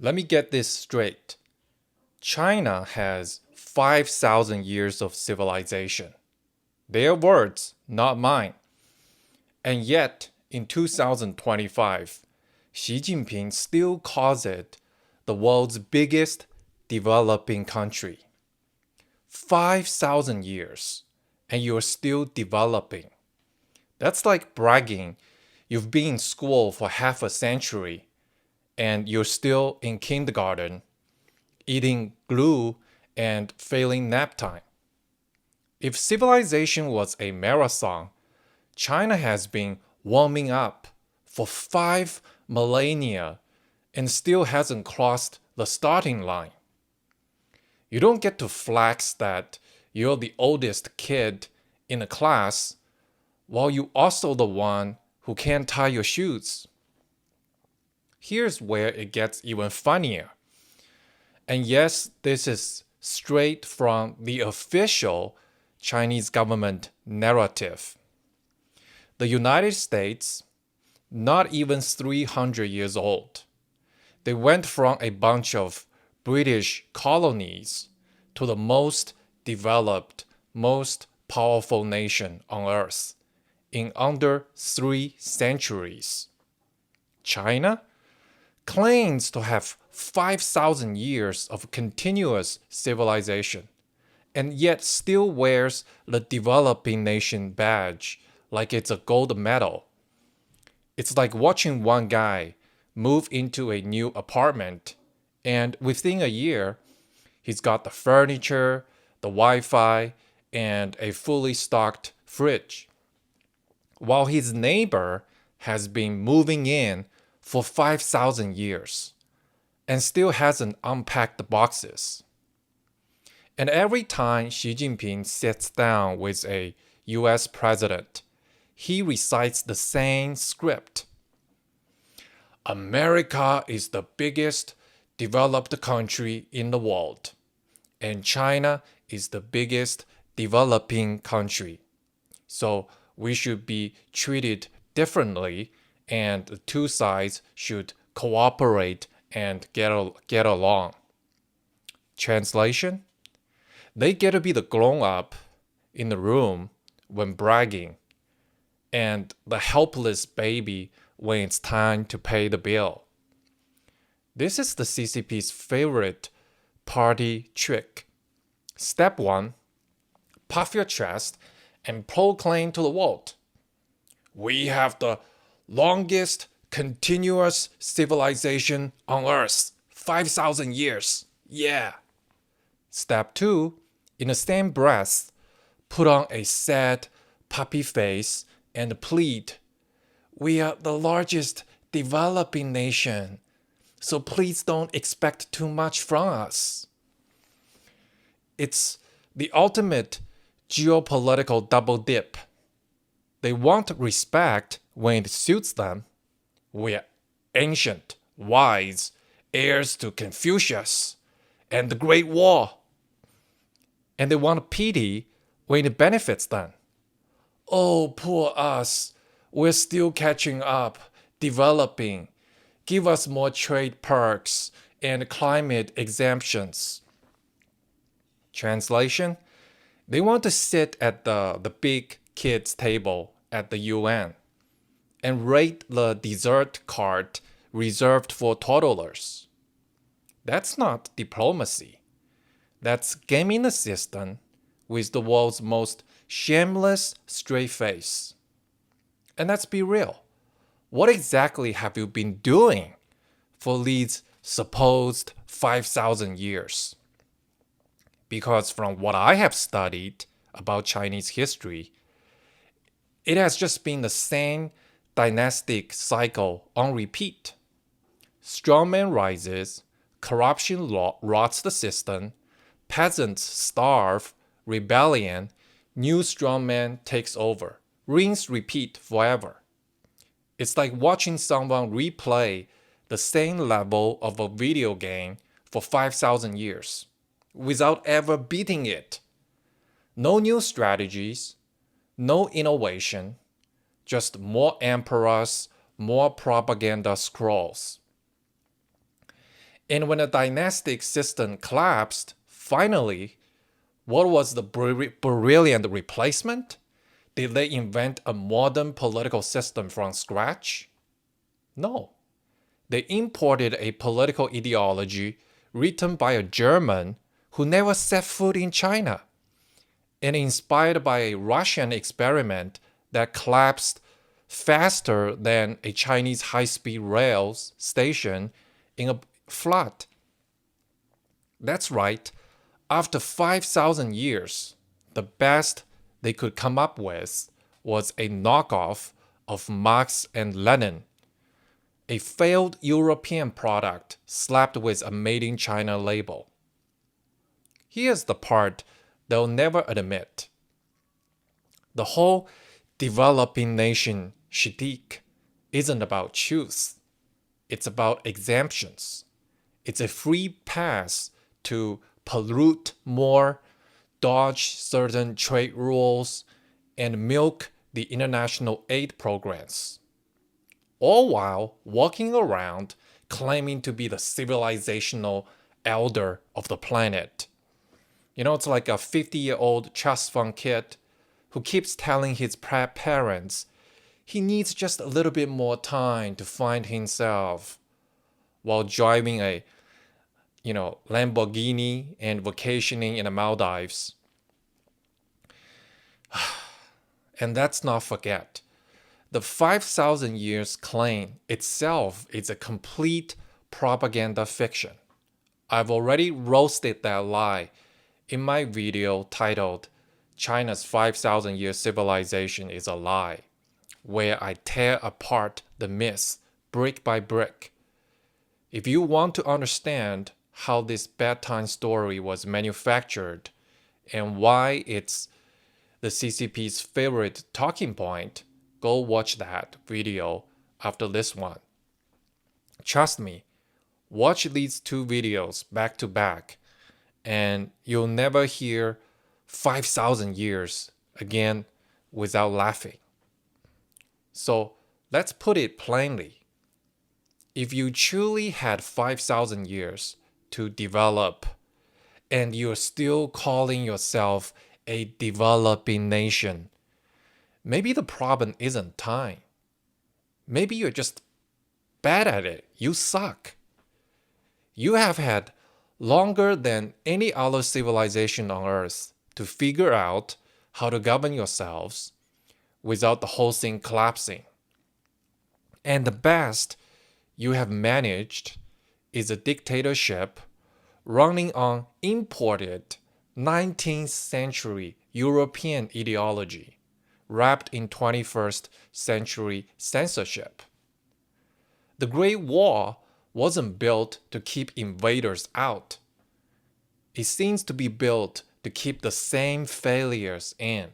Let me get this straight. China has 5,000 years of civilization. Their words, not mine. And yet, in 2025, Xi Jinping still calls it the world's biggest developing country. 5,000 years, and you're still developing. That's like bragging you've been in school for half a century and you're still in kindergarten, eating glue and failing nap time. If civilization was a marathon, China has been warming up for 5 millennia and still hasn't crossed the starting line. You don't get to flex that you're the oldest kid in a class while you're also the one who can't tie your shoes. Here's where it gets even funnier. And yes, this is straight from the official Chinese government narrative. The United States, not even 300 years old. They went from a bunch of British colonies to the most developed, most powerful nation on earth in under 3 centuries. China claims to have 5,000 years of continuous civilization and yet still wears the developing nation badge like it's a gold medal. It's like watching one guy move into a new apartment and within a year, he's got the furniture, the Wi-Fi, and a fully stocked fridge. While his neighbor has been moving in for 5,000 years and still hasn't unpacked the boxes. And every time Xi Jinping sits down with a US president, he recites the same script. America is the biggest developed country in the world, and China is the biggest developing country. So we should be treated differently, and the two sides should cooperate and get along. Translation? They get to be the grown-up in the room when bragging, and the helpless baby when it's time to pay the bill. This is the CCP's favorite party trick. Step 1, puff your chest and proclaim to the world, we have the longest continuous civilization on Earth, 5,000 years. Yeah. Step 2, in the same breath, put on a sad puppy face and plead, we are the largest developing nation, so please don't expect too much from us. It's the ultimate geopolitical double dip. They want respect when it suits them. We are ancient, wise, heirs to Confucius and the Great Wall. And they want pity when it benefits them. Oh, poor us. We're still catching up, developing. Give us more trade perks and climate exemptions. Translation? They want to sit at the big kids' table at the UN and rate the dessert cart reserved for toddlers. That's not diplomacy. That's gaming the system with the world's most shameless straight face. And let's be real. What exactly have you been doing for these supposed 5,000 years? Because from what I have studied about Chinese history, it has just been the same dynastic cycle on repeat. Strongman rises, corruption rots the system, peasants starve, rebellion, new strongman takes over. Rinse repeat forever. It's like watching someone replay the same level of a video game for 5,000 years without ever beating it. No new strategies, no innovation, just more emperors, more propaganda scrolls. And when a dynastic system collapsed, finally, what was the brilliant replacement? Did they invent a modern political system from scratch? No. They imported a political ideology written by a German who never set foot in China, and inspired by a Russian experiment that collapsed faster than a Chinese high-speed rail station in a flood. That's right. After 5,000 years, the best they could come up with was a knockoff of Marx and Lenin, a failed European product slapped with a Made in China label. Here's the part they'll never admit. The whole developing nation shtick isn't about truth. It's about exemptions. It's a free pass to pollute more, dodge certain trade rules, and milk the international aid programs. All while walking around claiming to be the civilizational elder of the planet. It's like a 50-year-old trust fund kid who keeps telling his parents he needs just a little bit more time to find himself while driving a Lamborghini and vacationing in the Maldives. And let's not forget, the 5,000 years claim itself is a complete propaganda fiction. I've already roasted that lie in my video titled China's 5,000 year civilization is a lie, where I tear apart the myths brick by brick. If you want to understand how this bedtime story was manufactured and why it's the CCP's favorite talking point, go watch that video after this one. Trust me, watch these two videos back to back and you'll never hear 5,000 years again without laughing. So let's put it plainly. If you truly had 5,000 years to develop and you're still calling yourself a developing nation, maybe the problem isn't time. Maybe you're just bad at it. You suck. You have had longer than any other civilization on Earth to figure out how to govern yourselves without the whole thing collapsing. And the best you have managed is a dictatorship running on imported 19th century European ideology wrapped in 21st century censorship. The Great Wall wasn't built to keep invaders out. It seems to be built to keep the same failures in.